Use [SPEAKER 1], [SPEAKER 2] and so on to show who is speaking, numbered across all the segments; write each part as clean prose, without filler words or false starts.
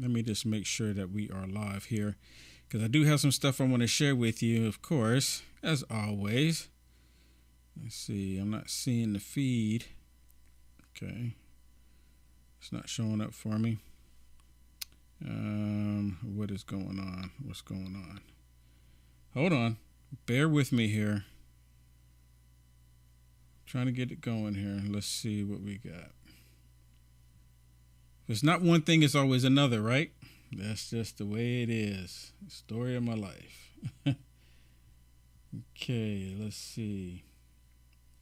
[SPEAKER 1] Let me just make sure that we are live here, because I do have some stuff I want to share with you, of course, as always. Let's see. I'm not seeing the feed. Okay. It's not showing up for me. What is going on? What's going on? Hold on. Bear with me here. Trying to get it going here. Let's see what we got. If it's not one thing, it's always another, right? That's just the way it is. The story of my life. Okay, let's see.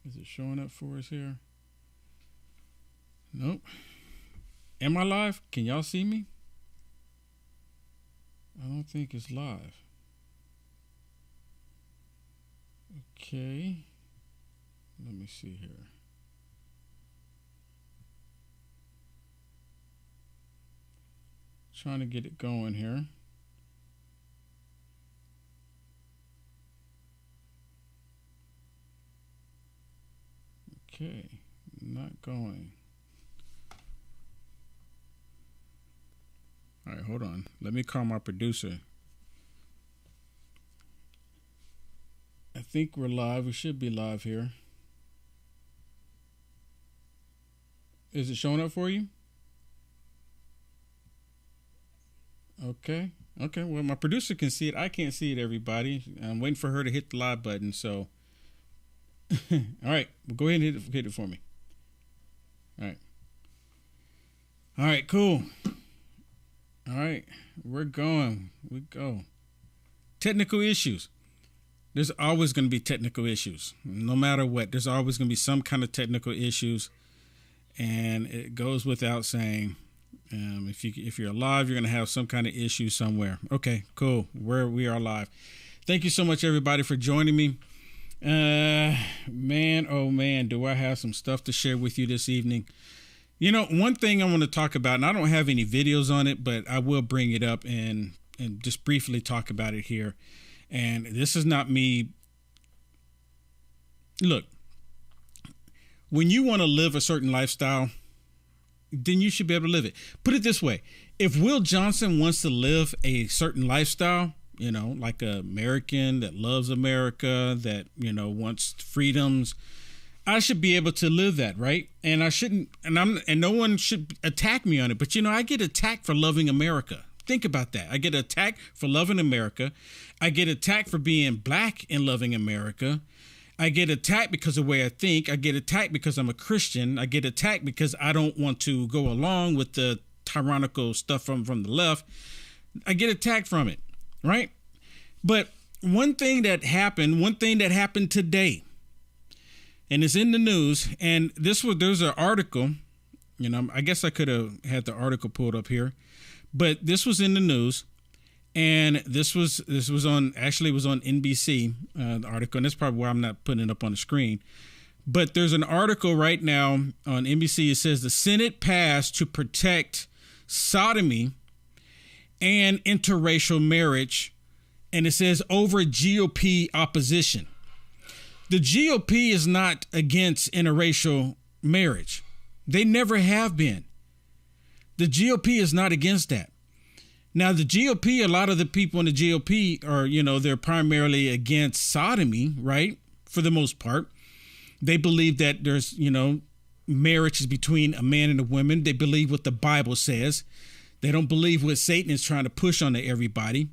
[SPEAKER 1] Is it showing up for us here? Nope. Am I live? Can y'all see me? I don't think it's live. Okay. Let me see here. Trying to get it going here. Okay, not going. All right, hold on. Let me call my producer. I think we're live. We should be live here. Is it showing up for you? Okay. Okay. Well, my producer can see it. I can't see it, everybody. I'm waiting for her to hit the live button. So, all right. Well, go ahead and hit it for me. All right. All right. Cool. All right. We're going. We go. Technical issues. There's always going to be technical issues. No matter what, there's always going to be some kind of technical issues. And it goes without saying, if you're alive, you're going to have some kind of issue somewhere. Okay, cool. We are live. Thank you so much, everybody, for joining me. Man, oh man, do I have some stuff to share with you this evening. You know, one thing I want to talk about, and I don't have any videos on it, but I will bring it up and just briefly talk about it here. And this is not me. Look. When you want to live a certain lifestyle, then you should be able to live it. Put it this way. If Will Johnson wants to live a certain lifestyle, you know, like an American that loves America, that, you know, wants freedoms, I should be able to live that, right? And I shouldn't, and no one should attack me on it. But, you know, I get attacked for loving America. Think about that. I get attacked for loving America. I get attacked for being black and loving America. I get attacked because of the way I think. I get attacked because I'm a Christian. I get attacked because I don't want to go along with the tyrannical stuff from the left. I get attacked from it, right? But one thing that happened today, and it's in the news, and there's an article, you know, I guess I could have had the article pulled up here, but this was in the news. And this was on NBC, the article, and that's probably why I'm not putting it up on the screen. But there's an article right now on NBC. It says the Senate passed to protect sodomy and interracial marriage, and it says over GOP opposition. The GOP is not against interracial marriage. They never have been. The GOP is not against that. Now, the GOP, a lot of the people in the GOP are, you know, they're primarily against sodomy, right? For the most part. They believe that there's, you know, marriage is between a man and a woman. They believe what the Bible says. They don't believe what Satan is trying to push onto everybody.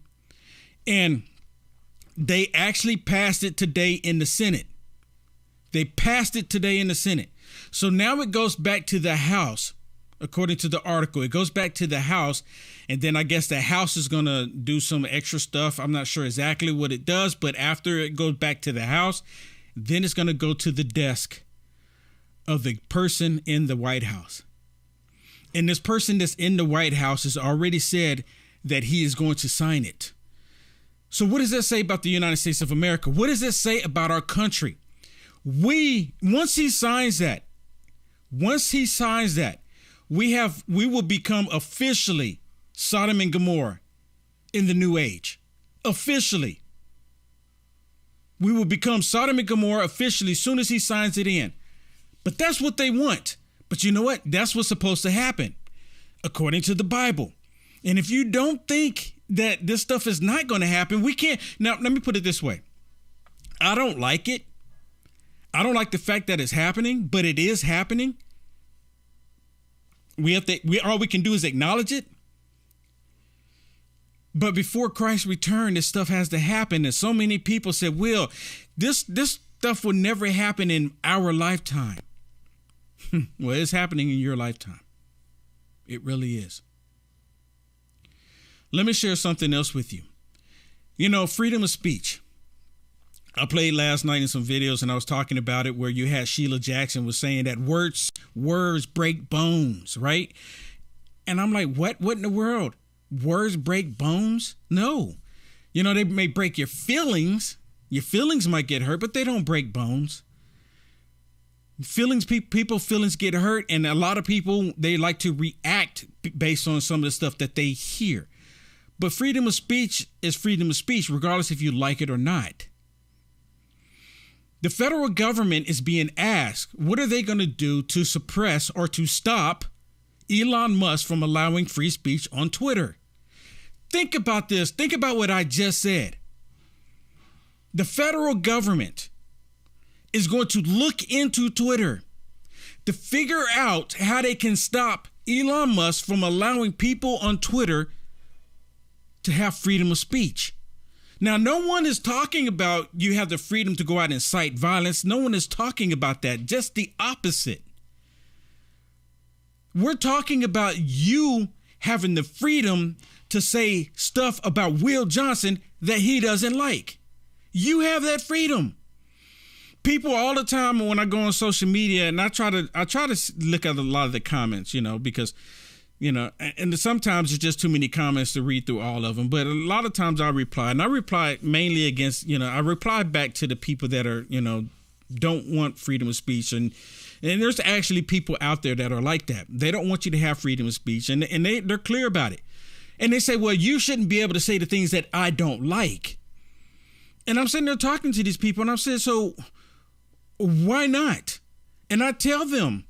[SPEAKER 1] And they actually passed it today in the Senate. They passed it today in the Senate. So now it goes back to the House. According to the article, it goes back to the House, and then I guess the House is going to do some extra stuff. I'm not sure exactly what it does, but after it goes back to the House, then it's going to go to the desk of the person in the White House. And this person that's in the White House has already said that he is going to sign it. So what does that say about the United States of America? What does that say about our country? Once he signs that, we will become officially Sodom and Gomorrah in the new age. Officially. We will become Sodom and Gomorrah officially as soon as he signs it in. But that's what they want. But you know what? That's what's supposed to happen, according to the Bible. And if you don't think that this stuff is not going to happen, we can't. Now, let me put it this way. I don't like it. I don't like the fact that it's happening, but it is happening. All we can do is acknowledge it. But before Christ's return, this stuff has to happen. And so many people said, Will, this stuff will never happen in our lifetime. Well, it's happening in your lifetime. It really is. Let me share something else with you. You know, freedom of speech. I played last night in some videos and I was talking about it where you had Sheila Jackson was saying that words break bones, right? And I'm like, what in the world? Words break bones? No. You know, they may break your feelings. Your feelings might get hurt, but they don't break bones. People's feelings get hurt. And a lot of people, they like to react based on some of the stuff that they hear. But freedom of speech is freedom of speech, regardless if you like it or not. The federal government is being asked, what are they going to do to suppress or to stop Elon Musk from allowing free speech on Twitter? Think about this. Think about what I just said. The federal government is going to look into Twitter to figure out how they can stop Elon Musk from allowing people on Twitter to have freedom of speech. Now, no one is talking about you have the freedom to go out and incite violence. No one is talking about that. Just the opposite. We're talking about you having the freedom to say stuff about Will Johnson that he doesn't like. You have that freedom. People all the time when I go on social media and I try to look at a lot of the comments, you know, because and sometimes it's just too many comments to read through all of them. But a lot of times I reply, and I reply mainly against, I reply back to the people that are, don't want freedom of speech. And there's actually people out there that are like that. They don't want you to have freedom of speech, and they're clear about it. And they say, well, you shouldn't be able to say the things that I don't like. And I'm sitting there talking to these people, and I'm saying, so why not? And I tell them,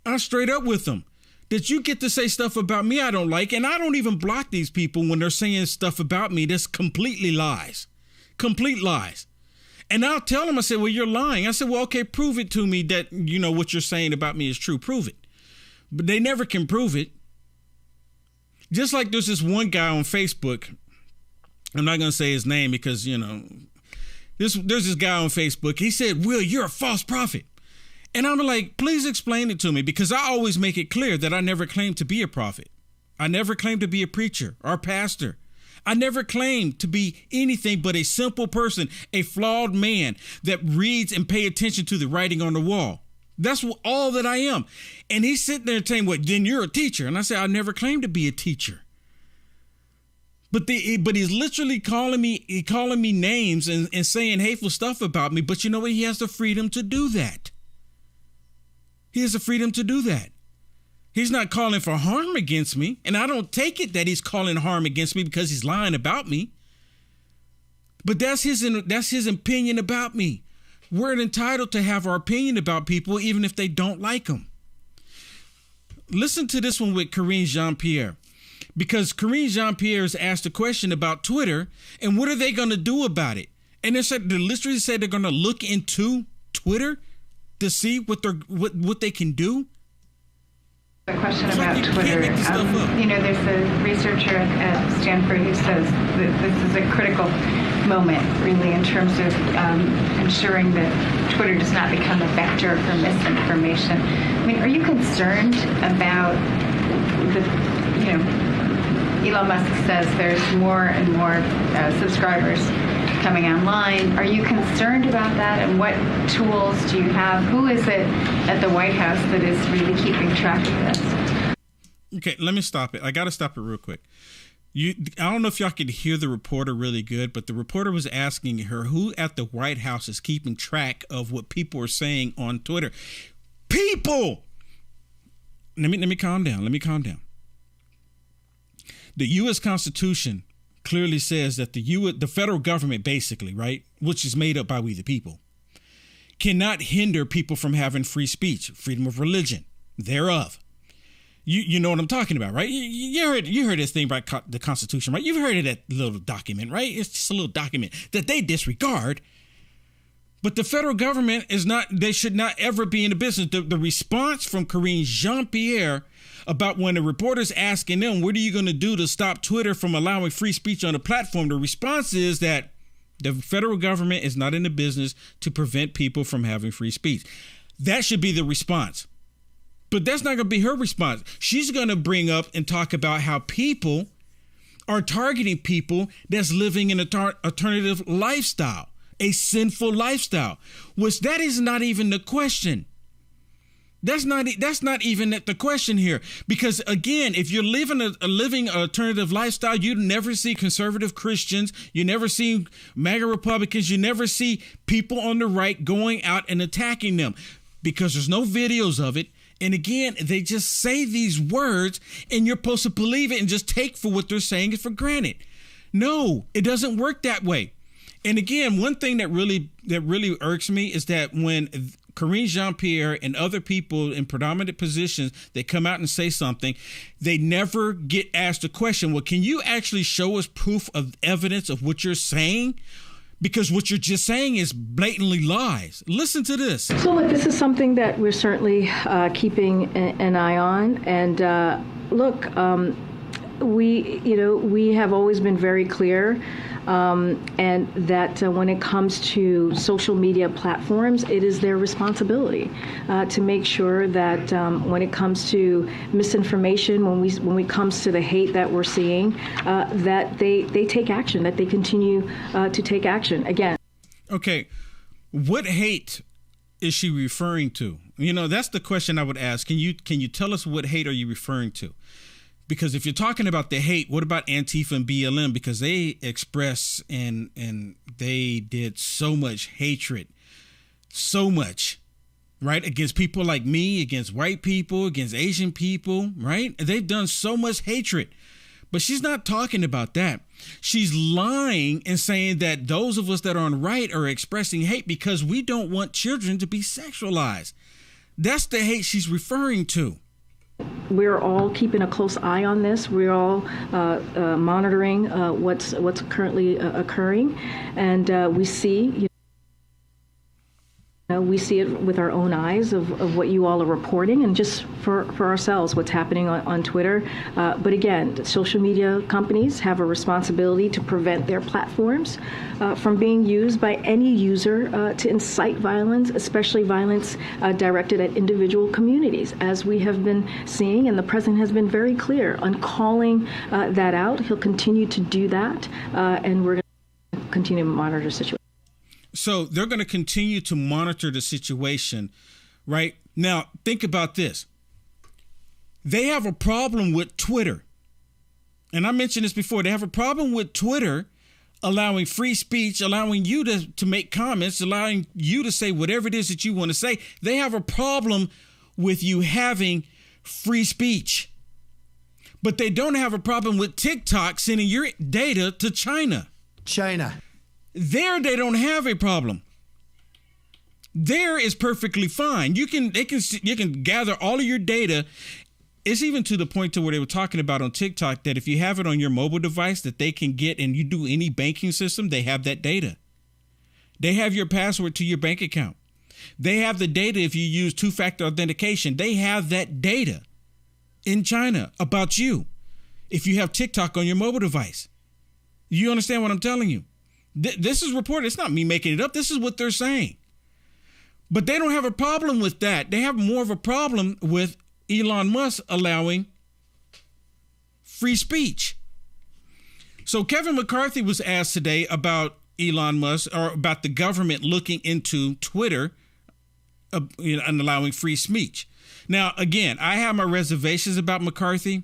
[SPEAKER 1] I'm straight up with them, that you get to say stuff about me I don't like, and I don't even block these people when they're saying stuff about me that's completely lies. Complete lies. And I'll tell them, I said, well, you're lying. I said, well, okay, prove it to me that, what you're saying about me is true. Prove it. But they never can prove it. Just like there's this one guy on Facebook. I'm not going to say his name because, there's this guy on Facebook. He said, Will, you're a false prophet. And I'm like, please explain it to me, because I always make it clear that I never claimed to be a prophet. I never claimed to be a preacher or pastor. I never claimed to be anything but a simple person, a flawed man that reads and pays attention to the writing on the wall. That's all that I am. And he's sitting there saying, well, then you're a teacher. And I said, I never claimed to be a teacher. But he's literally calling me names and saying hateful stuff about me. But you know what? He has the freedom to do that. He has the freedom to do that. He's not calling for harm against me. And I don't take it that he's calling harm against me because he's lying about me. But that's his opinion about me. We're entitled to have our opinion about people, even if they don't like them. Listen to this one with Karine Jean-Pierre. Because Karine Jean-Pierre has asked a question about Twitter, and what are they going to do about it? And they literally said they're going to look into Twitter to see what they can do.
[SPEAKER 2] A question about Twitter. There's a researcher at Stanford who says that this is a critical moment, really, in terms of ensuring that Twitter does not become a vector for misinformation. I mean, are you concerned about Elon Musk says there's more and more subscribers coming online. Are you concerned about that? And what tools do you have? Who is it at the White House that is really keeping track of this?
[SPEAKER 1] Okay, let me stop it. I got to stop it real quick. I don't know if y'all could hear the reporter really good, but the reporter was asking her who at the White House is keeping track of what people are saying on Twitter. People! Let me calm down. The U.S. Constitution clearly says that the federal government, basically, right, which is made up by we the people, cannot hinder people from having free speech, freedom of religion, thereof. You know what I'm talking about, right? You heard this thing about the Constitution, right? You've heard of that little document, right? It's just a little document that they disregard. But the federal government they should not ever be in the business. The response from Karine Jean-Pierre about when the reporter's asking them, what are you going to do to stop Twitter from allowing free speech on the platform? The response is that the federal government is not in the business to prevent people from having free speech. That should be the response. But that's not going to be her response. She's going to bring up and talk about how people are targeting people that's living an alternative lifestyle, a sinful lifestyle, which that is not even the question. That's not even the question here. Because again, if you're living a alternative lifestyle, you never see conservative Christians, you never see MAGA Republicans, you never see people on the right going out and attacking them because there's no videos of it. And again, they just say these words and you're supposed to believe it and just take for what they're saying is for granted. No, it doesn't work that way. And again, one thing that really irks me is that when Karine Jean-Pierre and other people in predominant positions, they come out and say something, they never get asked a question. Well, can you actually show us proof of evidence of what you're saying? Because what you're just saying is blatantly lies. Listen to this.
[SPEAKER 3] So look, this is something that we're certainly keeping an eye on. And we have always been very clear and that when it comes to social media platforms, it is their responsibility to make sure that when it comes to misinformation, when it comes to the hate that we're seeing, that they take action, that they continue to take action. Again.
[SPEAKER 1] Okay, what hate is she referring to? You know, that's the question I would ask. Can you tell us what hate are you referring to? Because if you're talking about the hate, what about Antifa and BLM? Because they express and they did so much hatred, so much, right? Against people like me, against white people, against Asian people, right? They've done so much hatred. But she's not talking about that. She's lying and saying that those of us that are on the right are expressing hate because we don't want children to be sexualized. That's the hate she's referring to.
[SPEAKER 3] We're all keeping a close eye on this. We're all monitoring what's currently occurring, and we see. We see it with our own eyes of what you all are reporting, and just for ourselves, what's happening on Twitter. But again, social media companies have a responsibility to prevent their platforms from being used by any user to incite violence, especially violence directed at individual communities, as we have been seeing. And the president has been very clear on calling that out. He'll continue to do that, and we're going to continue to monitor the situation.
[SPEAKER 1] So they're going to continue to monitor the situation, right? Now, think about this. They have a problem with Twitter. And I mentioned this before. They have a problem with Twitter allowing free speech, allowing you to make comments, allowing you to say whatever it is that you want to say. They have a problem with you having free speech. But they don't have a problem with TikTok sending your data to China. There, they don't have a problem. There is perfectly fine. You can gather all of your data. It's even to the point to where they were talking about on TikTok that if you have it on your mobile device that they can get and you do any banking system, they have that data. They have your password to your bank account. They have the data if you use two-factor authentication. They have that data in China about you if you have TikTok on your mobile device. You understand what I'm telling you? This is reported. It's not me making it up. This is what they're saying. But they don't have a problem with that. They have more of a problem with Elon Musk allowing free speech. So Kevin McCarthy was asked today about Elon Musk or about the government looking into Twitter and allowing free speech. Now, again, I have my reservations about McCarthy.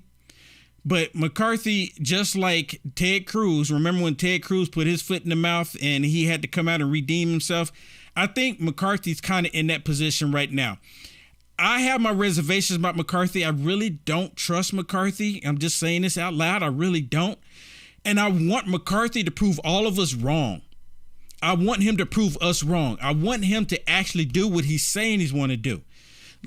[SPEAKER 1] But McCarthy, just like Ted Cruz, remember when Ted Cruz put his foot in the mouth and he had to come out and redeem himself? I think McCarthy's kind of in that position right now. I have my reservations about McCarthy. I really don't trust McCarthy. I'm just saying this out loud. I really don't. And I want McCarthy to prove all of us wrong. I want him to prove us wrong. I want him to actually do what he's saying he's want to do.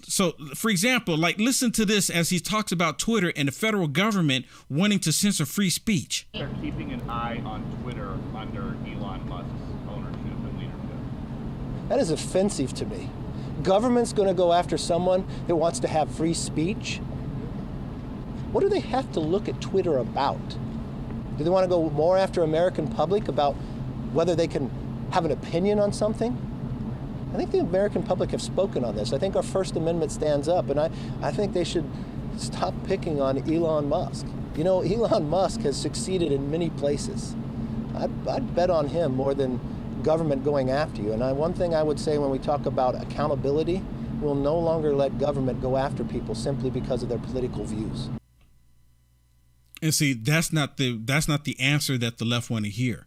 [SPEAKER 1] So, for example, like listen to this as he talks about Twitter and the federal government wanting to censor free speech.
[SPEAKER 4] They're keeping an eye on Twitter under Elon Musk's ownership and leadership.
[SPEAKER 5] That is offensive to me. Government's going to go after someone that wants to have free speech? What do they have to look at Twitter about? Do they want to go more after American public about whether they can have an opinion on something? I think the American public have spoken on this. I think our First Amendment stands up, and I think they should stop picking on Elon Musk. You know, Elon Musk has succeeded in many places. I'd bet on him more than government going after you. And one thing I would say when we talk about accountability, we'll no longer let government go after people simply because of their political views.
[SPEAKER 1] And see, that's not the answer that the left want to hear.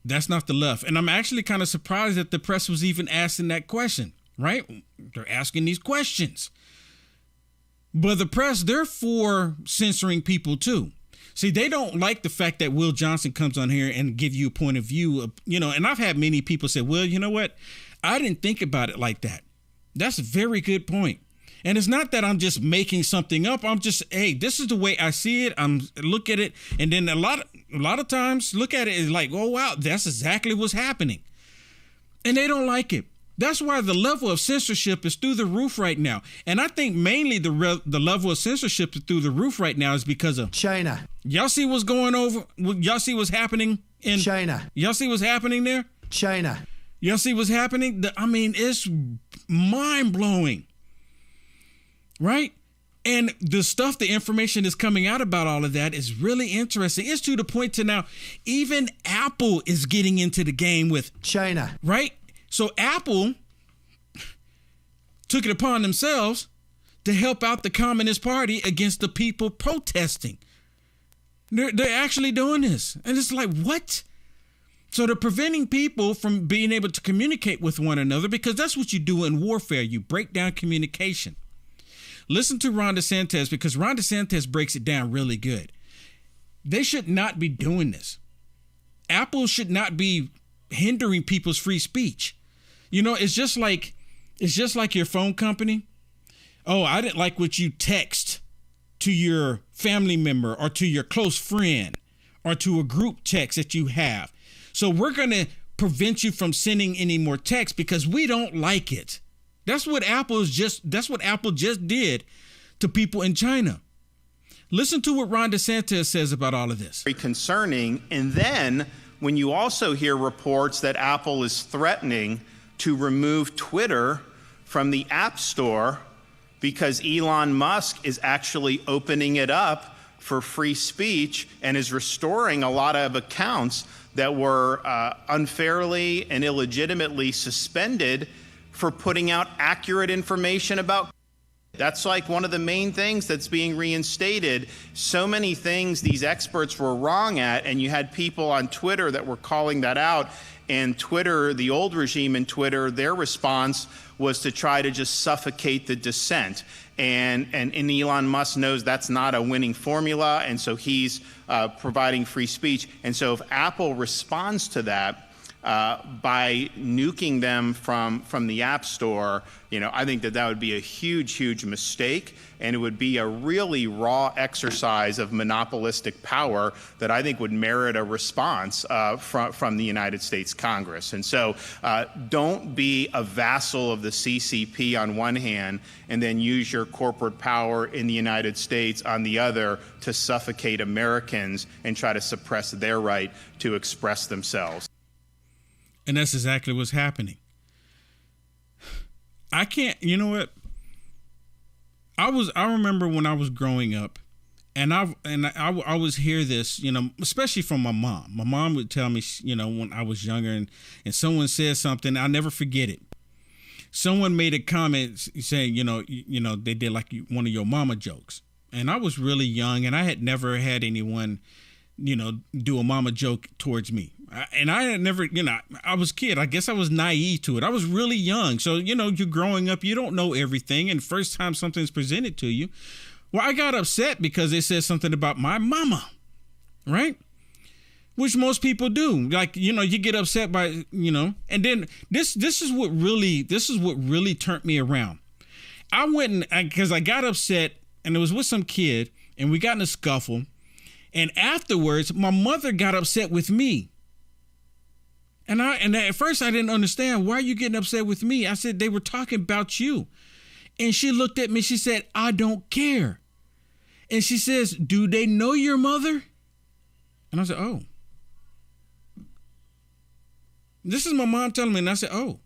[SPEAKER 1] That's not the left. And I'm actually kind of surprised that the press was even asking that question, right? They're asking these questions. But the press, they're for censoring people too. See, they don't like the fact that Will Johnson comes on here and give you a point of view of, and I've had many people say, well, you know what? I didn't think about it like that. That's a very good point. And it's not that I'm just making something up. I'm just, hey, this is the way I see it. I'm look at it. And then a lot of times look at it is like, oh, wow, that's exactly what's happening. And they don't like it. That's why the level of censorship is through the roof right now. And I think mainly the level of censorship is through the roof right now is because of
[SPEAKER 6] China.
[SPEAKER 1] Y'all see what's going over? Y'all see what's happening in
[SPEAKER 6] China?
[SPEAKER 1] Y'all see what's happening there?
[SPEAKER 6] China.
[SPEAKER 1] Y'all see what's happening? It's mind-blowing. Right? And the information that's coming out about all of that is really interesting. It's to the point to now, even Apple is getting into the game with
[SPEAKER 6] China.
[SPEAKER 1] Right? So Apple took it upon themselves to help out the Communist Party against the people protesting. They're actually doing this. And it's like, what? So they're preventing people from being able to communicate with one another because that's what you do in warfare. You break down communication. Listen to Ron DeSantis because Ron DeSantis breaks it down really good. They should not be doing this. Apple should not be hindering people's free speech. It's just like your phone company. Oh, I didn't like what you text to your family member or to your close friend or to a group text that you have. So we're going to prevent you from sending any more texts because we don't like it. That's what Apple just did to people in China. Listen to what Ron DeSantis says about all of this.
[SPEAKER 4] Very concerning. And then when you also hear reports that Apple is threatening to remove Twitter from the App Store because Elon Musk is actually opening it up for free speech and is restoring a lot of accounts that were unfairly and illegitimately suspended for putting out accurate information about. That's like one of the main things that's being reinstated. So many things these experts were wrong at, and you had people on Twitter that were calling that out. And Twitter, the old regime in Twitter, their response was to try to just suffocate the dissent. And Elon Musk knows that's not a winning formula, and so he's providing free speech. And so if Apple responds to that, by nuking them from the App Store, I think that would be a huge, huge mistake, and it would be a really raw exercise of monopolistic power that I think would merit a response from the United States Congress. And so don't be a vassal of the CCP on one hand and then use your corporate power in the United States on the other to suffocate Americans and try to suppress their right to express themselves.
[SPEAKER 1] And that's exactly what's happening. I can't, you know what? I remember when I was growing up, and I always hear this, especially from my mom. My mom would tell me, when I was younger, and someone said something, I'll never forget it. Someone made a comment saying, they did like one of your mama jokes, and I was really young, and I had never had anyone, do a mama joke towards me. And I had never, I was a kid. I guess I was naive to it. I was really young. So, you're growing up, you don't know everything. And first time something's presented to you. Well, I got upset because they said something about my mama, right? Which most people do. Like, you get upset by, and then this is what really turned me around. I went and because I got upset and it was with some kid and we got in a scuffle. And afterwards, my mother got upset with me. And at first I didn't understand, why are you getting upset with me? I said, they were talking about you. And she looked at me, she said, I don't care. And she says, do they know your mother? And I said, oh. This is my mom telling me, and I said, oh.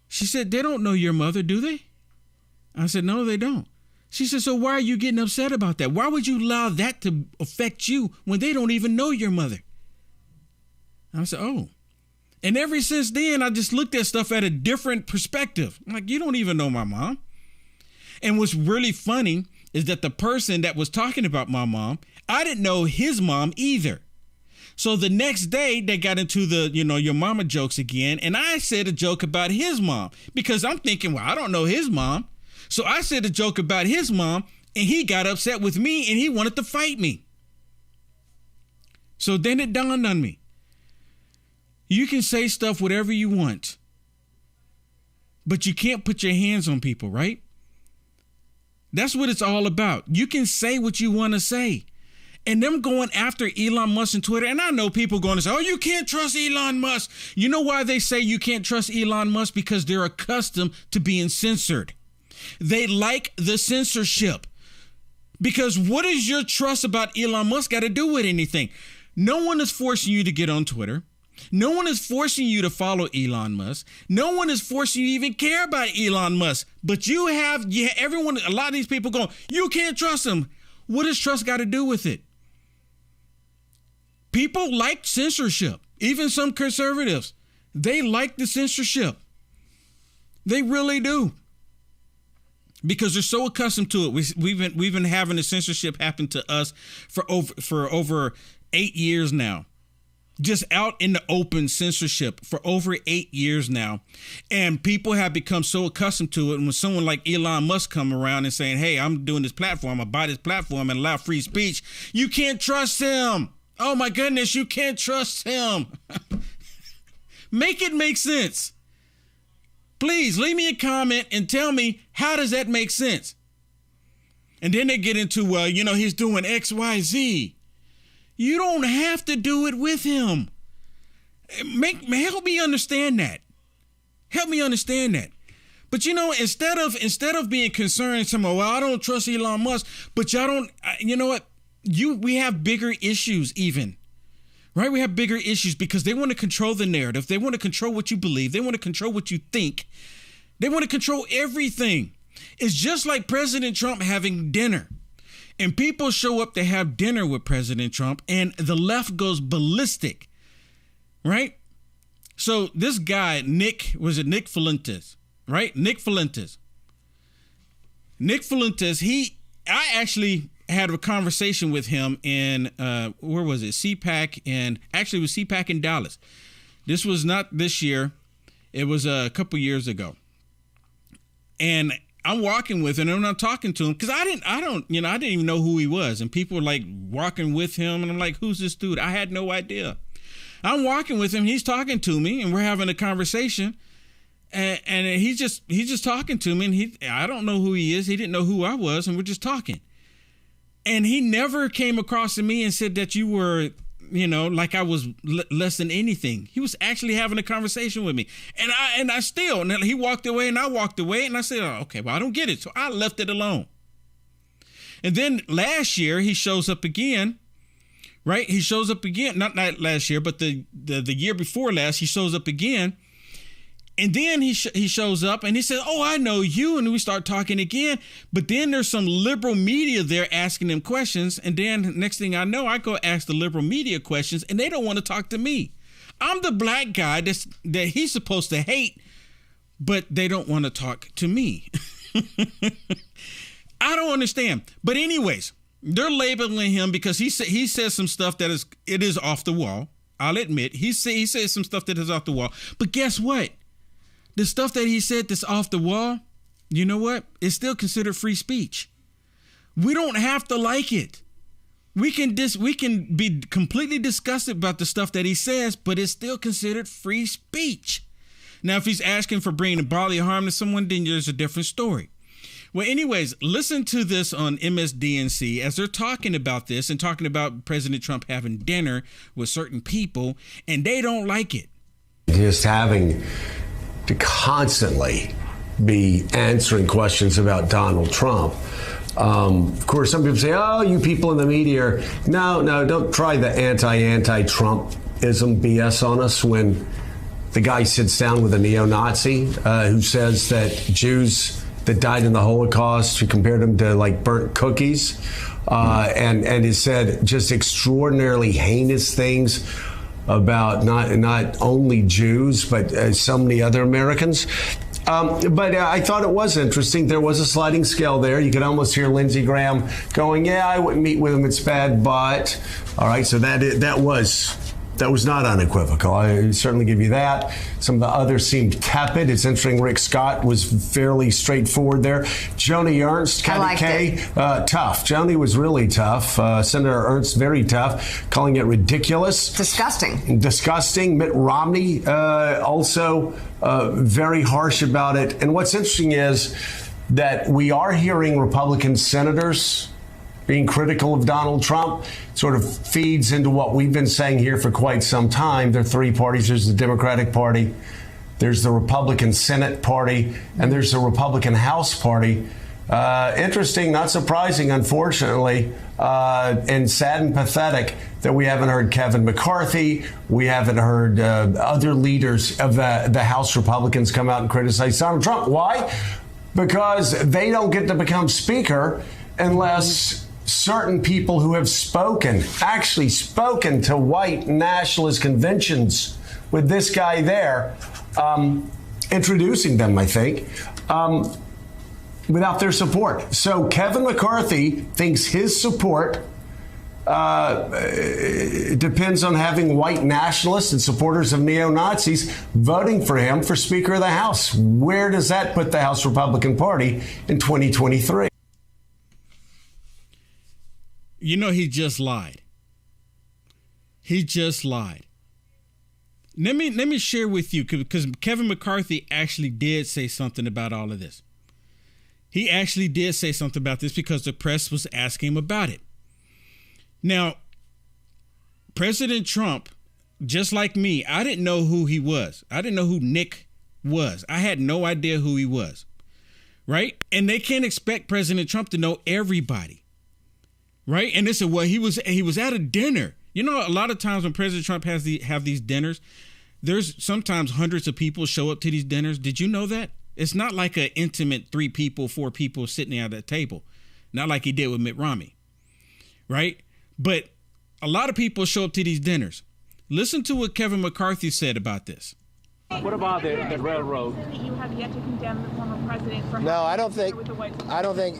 [SPEAKER 1] She said, they don't know your mother, do they? I said, no, they don't. She said, so why are you getting upset about that? Why would you allow that to affect you when they don't even know your mother? I said, oh. And ever since then, I just looked at stuff at a different perspective. I'm like, you don't even know my mom. And what's really funny is that the person that was talking about my mom, I didn't know his mom either. So the next day they got into the, your mama jokes again. And I said a joke about his mom because I'm thinking, well, I don't know his mom. So I said a joke about his mom and he got upset with me and he wanted to fight me. So then it dawned on me. You can say stuff whatever you want, but you can't put your hands on people, right? That's what it's all about. You can say what you want to say. And them going after Elon Musk and Twitter, and I know people going to say, oh, you can't trust Elon Musk. You know why they say you can't trust Elon Musk? Because they're accustomed to being censored. They like the censorship. Because what does your trust about Elon Musk got to do with anything? No one is forcing you to get on Twitter. No one is forcing you to follow Elon Musk. No one is forcing you to even care about Elon Musk. But everyone, a lot of these people go, you can't trust him. What does trust got to do with it? People like censorship. Even some conservatives, they like the censorship. They really do. Because they're so accustomed to it. We've been having the censorship happen to us for over 8 years now. Just out in the open censorship for over 8 years now. And people have become so accustomed to it. And when someone like Elon Musk come around and saying, hey, I'm doing this platform, I buy this platform and allow free speech, you can't trust him. Oh my goodness, you can't trust him. Make it make sense. Please leave me a comment and tell me, how does that make sense? And then they get into, well, he's doing X, Y, Z. You don't have to do it with him. Help me understand that. Help me understand that. But instead of being concerned, saying, well, I don't trust Elon Musk, but y'all don't, you know what? We have bigger issues even, right? We have bigger issues because they want to control the narrative. They want to control what you believe. They want to control what you think. They want to control everything. It's just like President Trump having dinner. And people show up to have dinner with President Trump and the left goes ballistic, right? So this guy, Nick Fuentes, right? Nick Fuentes, I actually had a conversation with him in, where was it? CPAC, and actually it was CPAC in Dallas. This was not this year. It was a couple years ago. And I'm walking with him and I'm talking to him because I didn't even know who he was. And people were like walking with him. And I'm like, who's this dude? I had no idea. I'm walking with him. He's talking to me and we're having a conversation. And he's just talking to me. And I don't know who he is. He didn't know who I was. And we're just talking. And he never came across to me and said that you were, like I was less than anything. He was actually having a conversation with me. And he walked away and I walked away and I said, oh, okay, well, I don't get it. So I left it alone. And then last year he shows up again, right? He shows up again, not last year, but the year before last, he shows up again. And then he shows up and he says, oh, I know you. And we start talking again. But then there's some liberal media there asking him questions. And then next thing I know, I go ask the liberal media questions and they don't want to talk to me. I'm the black guy that he's supposed to hate, but they don't want to talk to me. I don't understand. But anyways, they're labeling him because he says some stuff that is off the wall. I'll admit he says some stuff that is off the wall. But guess what? The stuff that he said that's off the wall, you know what? It's still considered free speech. We don't have to like it. We can be completely disgusted about the stuff that he says, but it's still considered free speech. Now, if he's asking for bringing bodily harm to someone, then there's a different story. Well, anyways, listen to this on MSDNC as they're talking about this and talking about President Trump having dinner with certain people, and they don't like it.
[SPEAKER 6] Just having to constantly be answering questions about Donald Trump. Of course, some people say, oh, you people in the media no, don't try the anti-Trumpism BS on us when the guy sits down with a neo-Nazi who says that Jews that died in the Holocaust, who compared them to like burnt cookies, and has said just extraordinarily heinous things about not only Jews, but so many other Americans. But I thought it was interesting. There was a sliding scale there. You could almost hear Lindsey Graham going, yeah, I wouldn't meet with him. It's bad, but all right. So that was not unequivocal. I certainly give you that. Some of the others seemed tepid. It's interesting. Rick Scott was fairly straightforward there. Joni Ernst, Kathy Kay, tough. Joni was really tough. Senator Ernst, very tough, calling it ridiculous. Disgusting. Mitt Romney, also very harsh about it. And what's interesting is that we are hearing Republican senators being critical of Donald Trump. Sort of feeds into what we've been saying here for quite some time. There are three parties. There's the Democratic Party, there's the Republican Senate Party, and there's the Republican House Party. Interesting, not surprising, unfortunately, and sad and pathetic that we haven't heard Kevin McCarthy. We haven't heard other leaders of the House Republicans come out and criticize Donald Trump. Why? Because they don't get to become Speaker unless certain people who have actually spoken to white nationalist conventions with this guy there, introducing them, I think, without their support. So Kevin McCarthy thinks his support depends on having white nationalists and supporters of neo-Nazis voting for him for Speaker of the House. Where does that put the House Republican Party in 2023?
[SPEAKER 1] You know, he just lied. He just lied. Let me share with you, because Kevin McCarthy actually did say something about all of this. He actually did say something about this because the press was asking him about it. Now, President Trump, just like me, I didn't know who he was. I didn't know who Nick was. I had no idea who he was. Right? And they can't expect President Trump to know everybody. Right. And they said, well, he was at a dinner. You know, a lot of times when President Trump have these dinners, there's sometimes hundreds of people show up to these dinners. Did you know that? It's not like an intimate 3 people, 4 people sitting at that table. Not like he did with Mitt Romney. Right. But a lot of people show up to these dinners. Listen to what Kevin McCarthy said about this.
[SPEAKER 7] What about the railroad?
[SPEAKER 8] You have yet to condemn the former president for
[SPEAKER 5] no, I don't think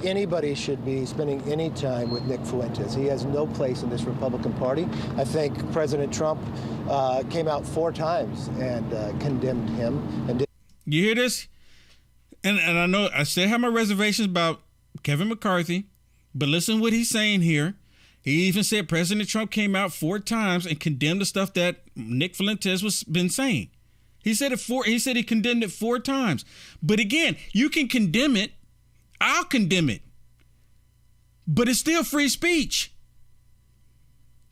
[SPEAKER 5] anybody should be spending any time with Nick Fuentes. He has no place in this Republican Party. I think President Trump came out 4 times and condemned him.
[SPEAKER 1] You hear this? And I know I still have my reservations about Kevin McCarthy, but listen what he's saying here. He even said President Trump came out 4 times and condemned the stuff that Nick Fuentes was been saying. He said he condemned it 4 times. But again, you can condemn it. I'll condemn it. But it's still free speech.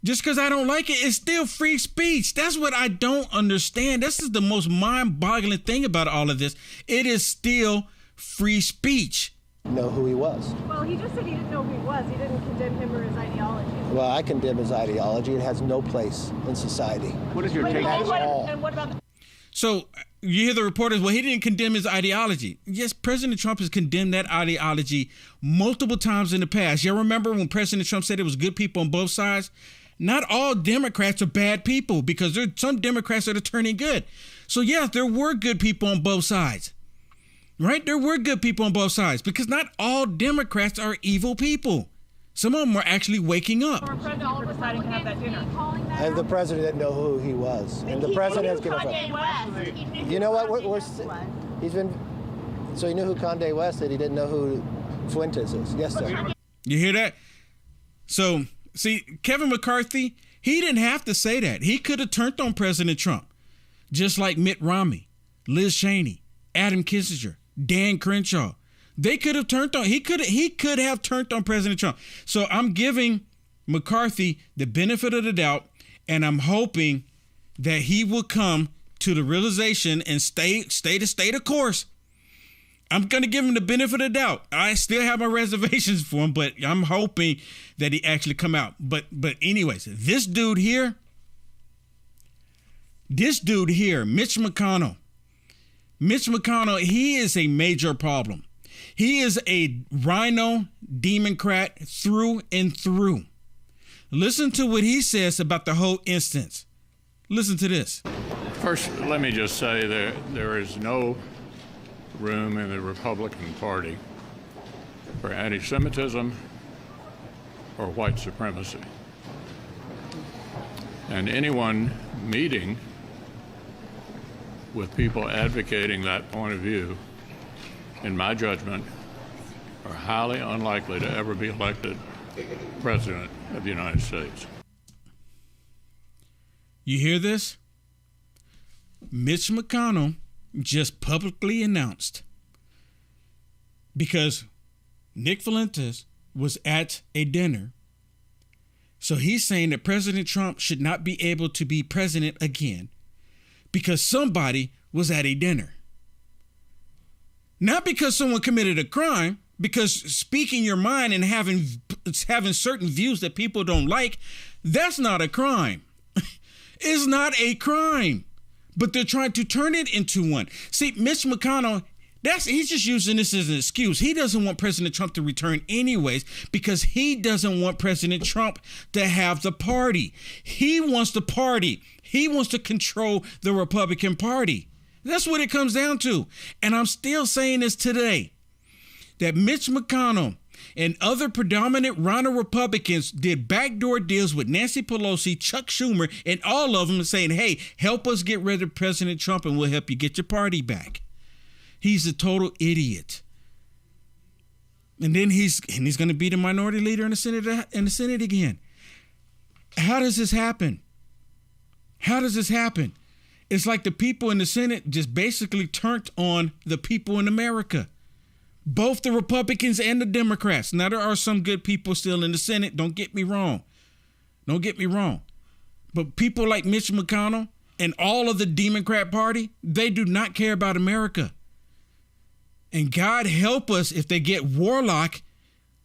[SPEAKER 1] Just because I don't like it, it's still free speech. That's what I don't understand. This is the most mind-boggling thing about all of this. It is still free speech.
[SPEAKER 5] Know who he was.
[SPEAKER 8] Well, he just said he didn't know who he was. He didn't condemn him or his ideology.
[SPEAKER 5] Well, I condemn his ideology. It has no place in society.
[SPEAKER 7] What is your take on
[SPEAKER 8] that? And what about
[SPEAKER 1] So you hear the reporters, well, he didn't condemn his ideology. Yes, President Trump has condemned that ideology multiple times in the past. You remember when President Trump said it was good people on both sides? Not all Democrats are bad people, because there are some Democrats that are turning good. So yes, there were good people on both sides. Right? There were good people on both sides, because not all Democrats are evil people. Some of them are actually waking up.
[SPEAKER 8] the president for deciding to have that dinner?
[SPEAKER 5] And the president didn't know who he was. And the president has given up. You know what? He's been. So he knew who Conde West is. He didn't know who Fuentes is. Yes, sir.
[SPEAKER 1] You hear that? So, see, Kevin McCarthy, he didn't have to say that. He could have turned on President Trump, just like Mitt Romney. Liz Cheney, Adam Kissinger, Dan Crenshaw. They could have turned on, he could have turned on President Trump. So I'm giving McCarthy the benefit of the doubt, and I'm hoping that he will come to the realization and stay the course. I'm going to give him the benefit of the doubt. I still have my reservations for him, but I'm hoping that he actually come out. But anyways, this dude here, Mitch McConnell, he is a major problem. He is a rhino Democrat through and through. Listen to what he says about the whole instance. Listen to this.
[SPEAKER 9] First, let me just say that there is no room in the Republican Party for anti-Semitism or white supremacy. And anyone meeting with people advocating that point of view, in my judgment, are highly unlikely to ever be elected President of the United States.
[SPEAKER 1] You hear this? Mitch McConnell just publicly announced, because Nick Fuentes was at a dinner, so he's saying that President Trump should not be able to be president again because somebody was at a dinner. Not because someone committed a crime, because speaking your mind and having certain views that people don't like, that's not a crime. It's not a crime. But they're trying to turn it into one. See, Mitch McConnell, he's just using this as an excuse. He doesn't want President Trump to return anyways because he doesn't want President Trump to have the party. He wants the party. He wants to control the Republican Party. That's what it comes down to. And I'm still saying this today, that Mitch McConnell and other predominant rhino Republicans did backdoor deals with Nancy Pelosi, Chuck Schumer, and all of them saying, hey, help us get rid of President Trump and we'll help you get your party back. He's a total idiot. And then he's going to be the minority leader in the Senate again. How does this happen? How does this happen? It's like the people in the Senate just basically turned on the people in America. Both the Republicans and the Democrats. Now, there are some good people still in the Senate. Don't get me wrong. Don't get me wrong. But people like Mitch McConnell and all of the Democrat Party, they do not care about America. And God help us if they get Warlock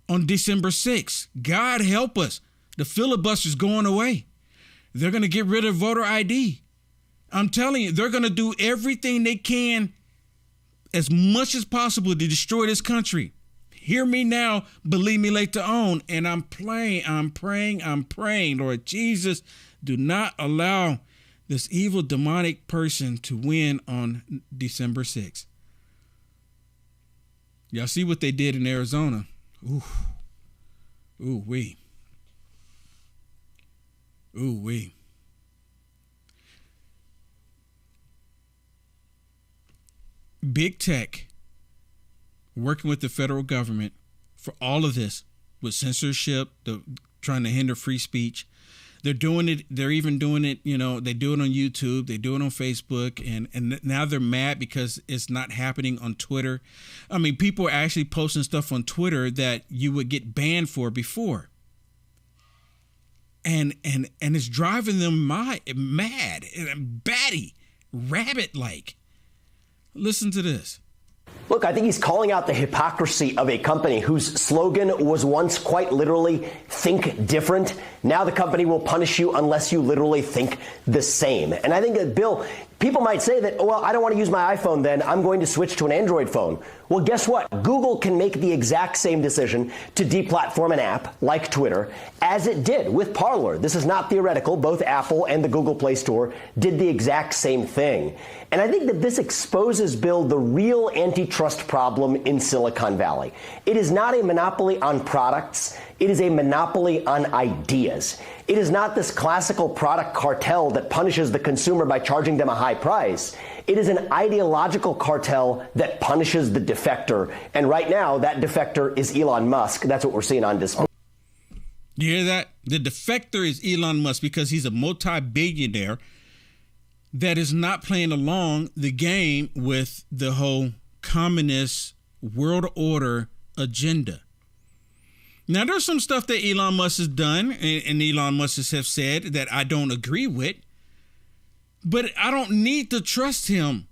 [SPEAKER 1] on December 6th. God help us. The filibuster's going away. They're going to get rid of voter ID. I'm telling you, they're going to do everything they can as much as possible to destroy this country. Hear me now, believe me later on. And I'm praying, Lord Jesus, do not allow this evil demonic person to win on December 6th. Y'all see what they did in Arizona? Ooh wee. Big tech working with the federal government for all of this, with censorship, trying to hinder free speech. They're doing it. They're even doing it. They do it on YouTube. They do it on Facebook. And now they're mad because it's not happening on Twitter. I mean, people are actually posting stuff on Twitter that you would get banned for before. And it's driving them mad, batty, rabbit-like. Listen to this.
[SPEAKER 10] Look, I think he's calling out the hypocrisy of a company whose slogan was once quite literally, think different. Now the company will punish you unless you literally think the same. And I think that, Bill, people might say that, well, I don't want to use my iPhone then. I'm going to switch to an Android phone. Well, guess what? Google can make the exact same decision to deplatform an app like Twitter as it did with Parler. This is not theoretical. Both Apple and the Google Play Store did the exact same thing. And I think that this exposes, Bill, the real antitrust problem in Silicon Valley. It is not a monopoly on products. It is a monopoly on ideas. It is not this classical product cartel that punishes the consumer by charging them a high price. It is an ideological cartel that punishes the defector. And right now, that defector is Elon Musk. That's what we're seeing on display.
[SPEAKER 1] You hear that? The defector is Elon Musk because he's a multi-billionaire that is not playing along the game with the whole communist world order agenda. Now, there's some stuff that Elon Musk has done and Elon Musk has said that I don't agree with, but I don't need to trust him.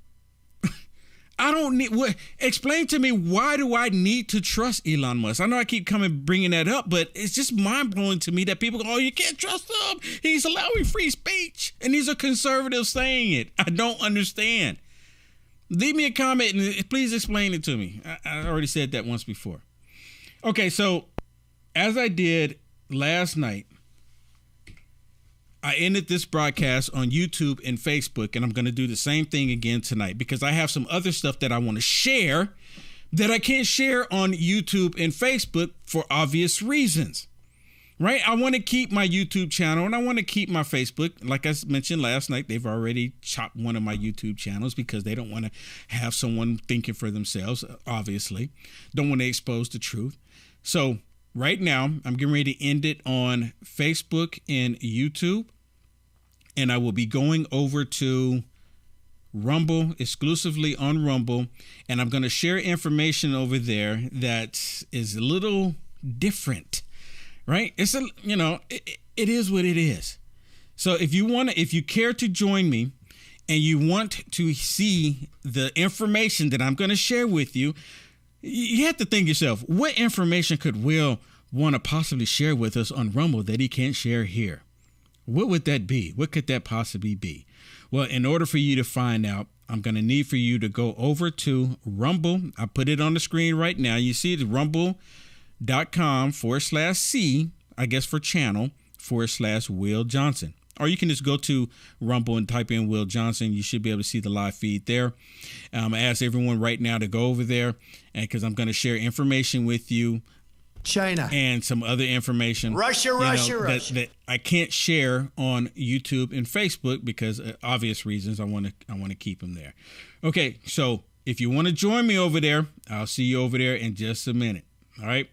[SPEAKER 1] I don't need explain to me, why do I need to trust Elon Musk? I know I keep bringing that up, but it's just mind blowing to me that people go, oh, you can't trust him. He's allowing free speech and he's a conservative saying it. I don't understand. Leave me a comment and please explain it to me. I already said that once before. Okay, so as I did last night, I ended this broadcast on YouTube and Facebook, and I'm going to do the same thing again tonight because I have some other stuff that I want to share that I can't share on YouTube and Facebook for obvious reasons, right? I want to keep my YouTube channel and I want to keep my Facebook. Like I mentioned last night, they've already chopped one of my YouTube channels because they don't want to have someone thinking for themselves, obviously. Don't want to expose the truth. So right now, I'm getting ready to end it on Facebook and YouTube, and I will be going over to Rumble, exclusively on Rumble, and I'm going to share information over there that is a little different, right? It's it is what it is. So if you care to join me and you want to see the information that I'm going to share with you, you have to think yourself, what information could Will want to possibly share with us on Rumble that he can't share here? What would that be? What could that possibly be? Well, in order for you to find out, I'm going to need for you to go over to Rumble. I put it on the screen right now. You see it's rumble.com/C, I guess for channel, /Will Johnson. Or you can just go to Rumble and type in Will Johnson. You should be able to see the live feed there. I ask everyone right now to go over there because I'm going to share information with you.
[SPEAKER 11] China.
[SPEAKER 1] And some other information.
[SPEAKER 11] Russia.
[SPEAKER 1] That I can't share on YouTube and Facebook because of obvious reasons. I want to keep them there. Okay, so if you want to join me over there, I'll see you over there in just a minute. All right.